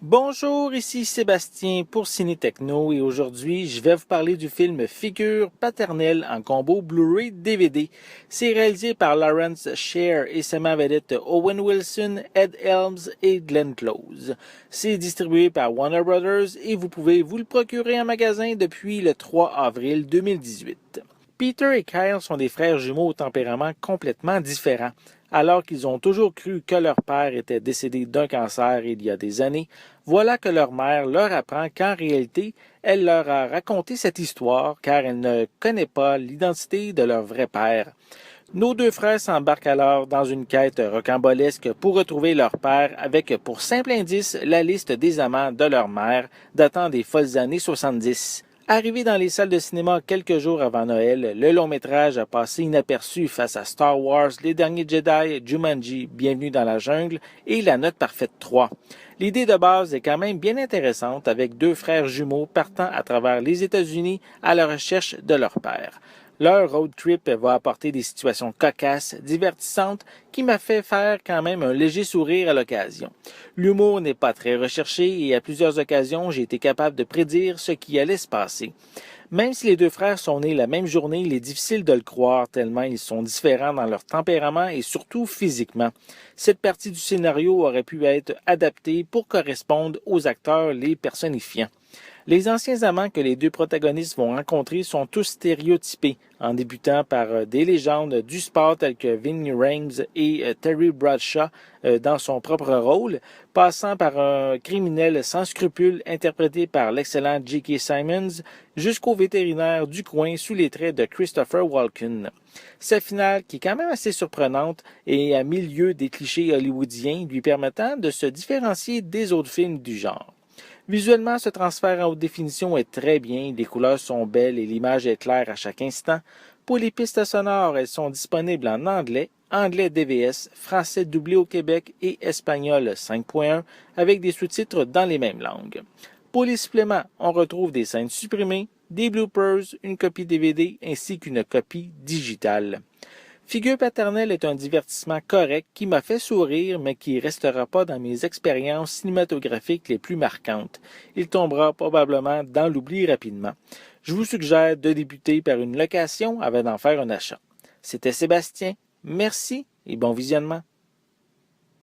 Bonjour, ici Sébastien pour Ciné Techno et aujourd'hui je vais vous parler du film Figure paternelle en combo Blu-ray DVD. C'est réalisé par Lawrence Sher et sa vedette Owen Wilson, Ed Helms et Glenn Close. C'est distribué par Warner Brothers et vous pouvez vous le procurer en magasin depuis le 3 avril 2018. Peter et Kyle sont des frères jumeaux au tempérament complètement différent. Alors qu'ils ont toujours cru que leur père était décédé d'un cancer il y a des années, voilà que leur mère leur apprend qu'en réalité, elle leur a raconté cette histoire car elle ne connaît pas l'identité de leur vrai père. Nos deux frères s'embarquent alors dans une quête rocambolesque pour retrouver leur père avec pour simple indice la liste des amants de leur mère datant des folles années 70. Arrivé dans les salles de cinéma quelques jours avant Noël, le long-métrage a passé inaperçu face à Star Wars, Les Derniers Jedi, Jumanji, Bienvenue dans la jungle et La Note Parfaite 3. L'idée de base est quand même bien intéressante avec deux frères jumeaux partant à travers les États-Unis à la recherche de leur père. Leur road trip va apporter des situations cocasses, divertissantes, qui m'a fait faire quand même un léger sourire à l'occasion. L'humour n'est pas très recherché et à plusieurs occasions, j'ai été capable de prédire ce qui allait se passer. Même si les deux frères sont nés la même journée, il est difficile de le croire tellement ils sont différents dans leur tempérament et surtout physiquement. Cette partie du scénario aurait pu être adaptée pour correspondre aux acteurs les personnifiant. Les anciens amants que les deux protagonistes vont rencontrer sont tous stéréotypés, en débutant par des légendes du sport telles que Ving Rhames et Terry Bradshaw dans son propre rôle, passant par un criminel sans scrupules interprété par l'excellent J.K. Simmons, jusqu'au vétérinaire du coin sous les traits de Christopher Walken. Cette finale, qui est quand même assez surprenante et à milieu des clichés hollywoodiens, lui permettant de se différencier des autres films du genre. Visuellement, ce transfert en haute définition est très bien, les couleurs sont belles et l'image est claire à chaque instant. Pour les pistes sonores, elles sont disponibles en anglais DVS, français doublé au Québec et espagnol 5.1 avec des sous-titres dans les mêmes langues. Pour les suppléments, on retrouve des scènes supprimées, des bloopers, une copie DVD ainsi qu'une copie digitale. Figure paternelle est un divertissement correct qui m'a fait sourire, mais qui ne restera pas dans mes expériences cinématographiques les plus marquantes. Il tombera probablement dans l'oubli rapidement. Je vous suggère de débuter par une location avant d'en faire un achat. C'était Sébastien. Merci et bon visionnement.